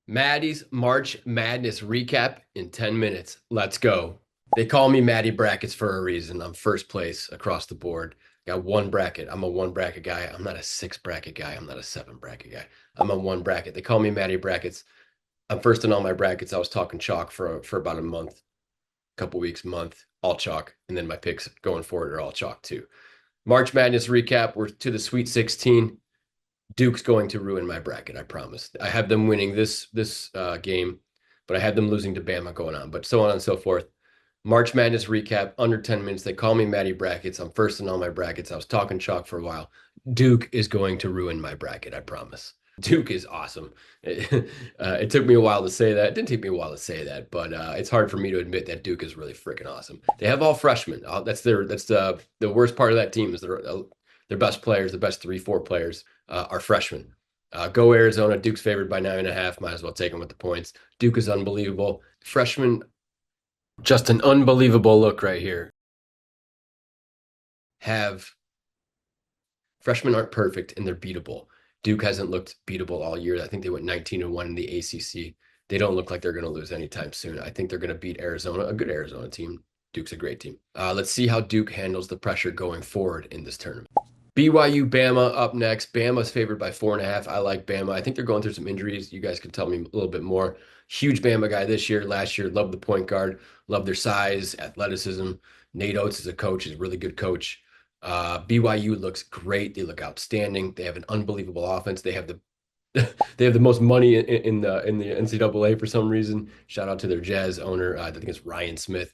Maddie's March Madness recap in 10 minutes. Let's go. They call me Matty Brackets for a reason. I'm first place across the board. Got one bracket. I'm a one bracket guy. I'm not a six bracket guy. I'm not a seven bracket guy. I'm a one bracket. They call me Matty Brackets. I'm first in all my brackets. I was talking chalk for about a month, couple weeks, month, all chalk. And then my picks going forward are all chalk too. March Madness recap. We're to the Sweet 16. Duke's going to ruin my bracket. I promise. I have them winning this game, but I have them losing to Bama going on. But so on and so forth. March Madness recap under 10 minutes. They call me Matty Brackets. I'm first in all my brackets. I was talking chalk for a while. Duke is going to ruin my bracket. I promise. Duke is awesome. It took me a while to say that. It didn't take me a while to say that, but it's hard for me to admit that Duke is really freaking awesome. They have all freshmen. That's the worst part of that team is their best players, the best 3-4 players are freshmen. Go Arizona. Duke's favored by 9.5. Might as well take them with the points. Duke is unbelievable. Freshmen, just an unbelievable look right here. Freshmen aren't perfect and they're beatable. Duke hasn't looked beatable all year. I think they went 19-1 in the ACC. They don't look like they're going to lose anytime soon. I think they're going to beat Arizona, a good Arizona team. Duke's a great team. Let's see how Duke handles the pressure going forward in this tournament. BYU Bama up next. Bama's favored by 4.5. I like Bama. I think they're going through some injuries. You guys can tell me a little bit more. Huge Bama guy this year. Last year, loved the point guard. Loved their size, athleticism. Nate Oates is a coach. He's a really good coach. BYU looks great. They look outstanding. They have an unbelievable offense. They have the they have the most money in the NCAA for some reason. Shout out to their Jazz owner. I think it's Ryan Smith.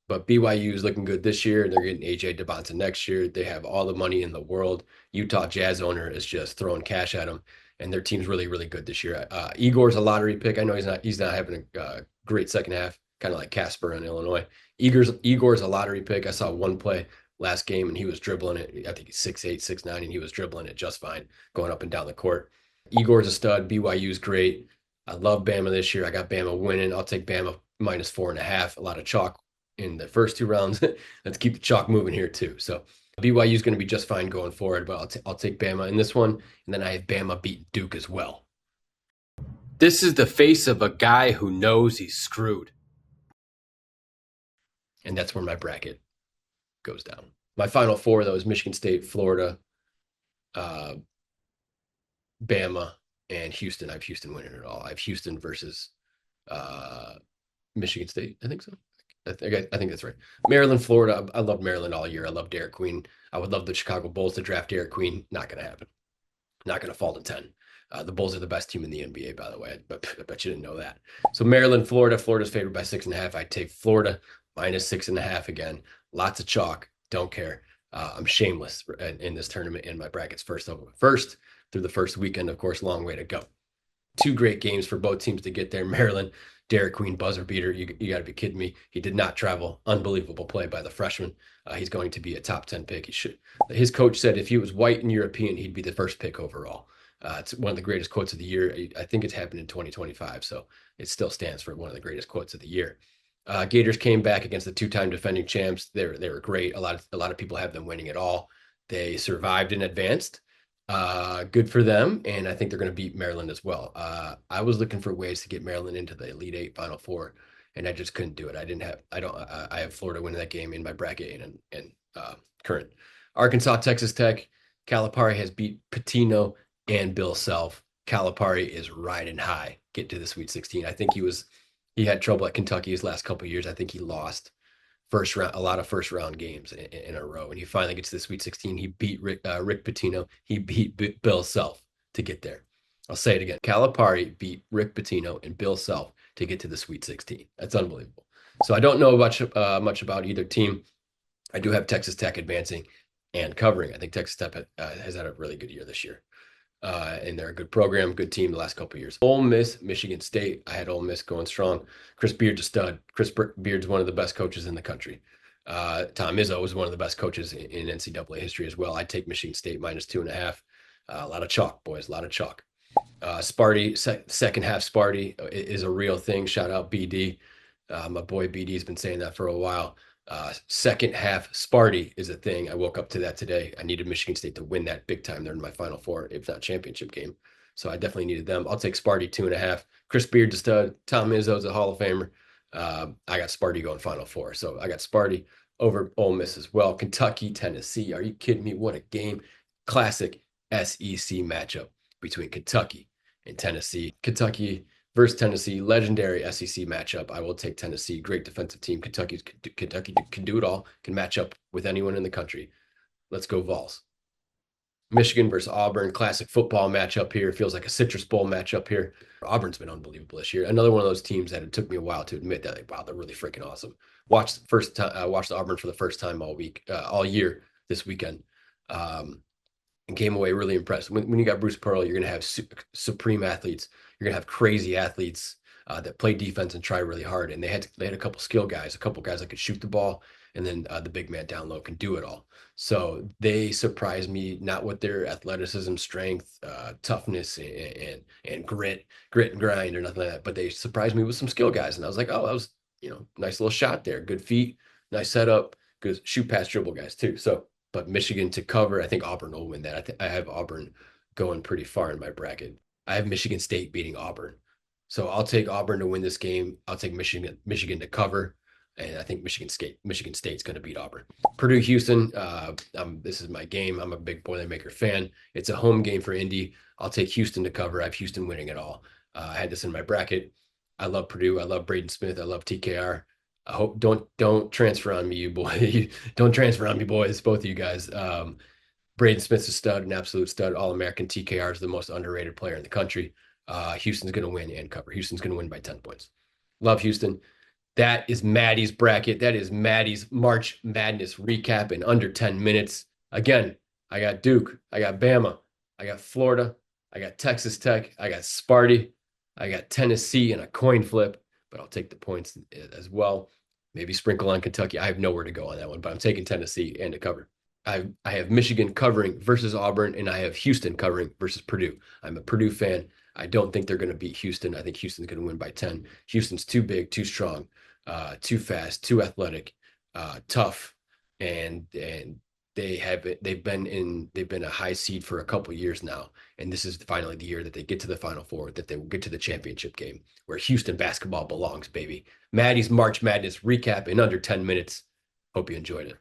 But BYU is looking good this year. They're getting AJ DeBonta next year. They have all the money in the world. Utah Jazz owner is just throwing cash at them, and their team's really, really good this year. Igor's a lottery pick. I know he's not having a great second half, kind of like Casper in Illinois. Igor's a lottery pick. I saw one play last game, and he was dribbling it. I think he's 6'8", 6'9", and he was dribbling it just fine, going up and down the court. Igor's a stud. BYU's great. I love Bama this year. I got Bama winning. I'll take Bama minus 4.5. A lot of chalk in the first two rounds. Let's keep the chalk moving here too. So BYU is going to be just fine going forward, but I'll take Bama in this one, and then I have Bama beat Duke as well. This is the face of a guy who knows he's screwed, and that's where my bracket goes down. My final four though is Michigan State, Florida, Bama, and Houston. I have Houston winning it all. I have Houston versus Michigan State. I think so. I think that's right. Maryland, Florida. I love Maryland all year. I love Derek Queen. I would love the Chicago Bulls to draft Derek Queen. Not going to happen. Not going to fall to 10. The Bulls are the best team in the NBA, by the way. But I bet you didn't know that. So Maryland, Florida. Florida's favored by 6.5. I take Florida minus 6.5 again. Lots of chalk. Don't care. I'm shameless in this tournament in my brackets first through the first weekend. Of course, long way to go. Two great games for both teams to get there. Maryland, Derek Queen buzzer beater. You got to be kidding me. He did not travel. Unbelievable play by the freshman. He's going to be a top 10 pick. He should. His coach said if he was white and European, he'd be the first pick overall. It's one of the greatest quotes of the year. I think it's happened in 2025, so it still stands for one of the greatest quotes of the year. Gators came back against the two-time defending champs. They were great. A lot of people have them winning it all. They survived and advanced. Good for them, and I think they're going to beat Maryland as well. I was looking for ways to get Maryland into the Elite Eight, Final Four, and I just couldn't do it. I have Florida winning that game in my bracket and current. Arkansas, Texas Tech. Calipari has beat Pitino and Bill Self. Calipari is riding high, get to the Sweet 16. I think he had trouble at Kentucky his last couple of years. I think he lost a lot of first round games in a row, and he finally gets to the Sweet 16. He beat Rick Pitino. He beat Bill Self to get there. I'll say it again. Calipari beat Rick Pitino and Bill Self to get to the Sweet 16. That's unbelievable. So I don't know much about either team. I do have Texas Tech advancing and covering. I think Texas Tech has had a really good year this year. And they're a good program, good team the last couple of years. Ole Miss, Michigan State. I had Ole Miss going strong. Chris Beard's a stud. Chris Beard's one of the best coaches in the country. Tom Izzo was one of the best coaches in NCAA history as well. I'd take Michigan State minus 2.5. A lot of chalk, boys, a lot of chalk. Sparty, second half Sparty is a real thing. Shout out BD. My boy BD's been saying that for a while. Second half Sparty is a thing. I woke up to that today. I needed Michigan State to win that big time. They're in my Final Four, if not championship game. So I definitely needed them. I'll take Sparty 2.5. Chris Beard's a stud. Tom Izzo's a Hall of Famer. I got Sparty going Final Four. So I got Sparty over Ole Miss as well. Kentucky, Tennessee. Are you kidding me? What a game. Classic SEC matchup between Kentucky and Tennessee. Kentucky versus Tennessee, legendary SEC matchup. I will take Tennessee. Great defensive team. Kentucky can do it all, can match up with anyone in the country. Let's go Vols. Michigan versus Auburn, classic football matchup here. Feels like a Citrus Bowl matchup here. Auburn's been unbelievable this year. Another one of those teams that it took me a while to admit that, like, wow, they're really freaking awesome. Watched Auburn for the first time all year this weekend, and came away really impressed. When you got Bruce Pearl, you're going to have supreme athletes. You're going to have crazy athletes that play defense and try really hard. And they had a couple skill guys, a couple guys that could shoot the ball, and then the big man down low can do it all. So they surprised me, not with their athleticism, strength, toughness, and grit and grind or nothing like that, but they surprised me with some skill guys. And I was like, oh, that was, nice little shot there. Good feet, nice setup, good shoot pass dribble guys too. So, but Michigan to cover, I think Auburn will win that. I have Auburn going pretty far in my bracket. I have Michigan State beating Auburn. So I'll take Auburn to win this game. I'll take Michigan to cover. And I think Michigan State's going to beat Auburn. Purdue, Houston. This is my game. I'm a big Boilermaker fan. It's a home game for Indy. I'll take Houston to cover. I have Houston winning it all. I had this in my bracket. I love Purdue. I love Braden Smith. I love TKR. I hope don't transfer on me, you boys. Don't transfer on me, boys. Both of you guys. Braden Smith's a stud, an absolute stud. All-American. TKR is the most underrated player in the country. Houston's going to win and cover. Houston's going to win by 10 points. Love Houston. That is Maddie's bracket. That is Maddie's March Madness recap in under 10 minutes. Again, I got Duke. I got Bama. I got Florida. I got Texas Tech. I got Sparty. I got Tennessee in a coin flip, but I'll take the points as well. Maybe sprinkle on Kentucky. I have nowhere to go on that one, but I'm taking Tennessee and to cover. I have Michigan covering versus Auburn, and I have Houston covering versus Purdue. I'm a Purdue fan. I don't think they're going to beat Houston. I think Houston's going to win by 10. Houston's too big, too strong, too fast, too athletic, tough, and they've been a high seed for a couple years now, and this is finally the year that they get to the Final Four, that they will get to the championship game where Houston basketball belongs, baby. Maddie's March Madness recap in under 10 minutes. Hope you enjoyed it.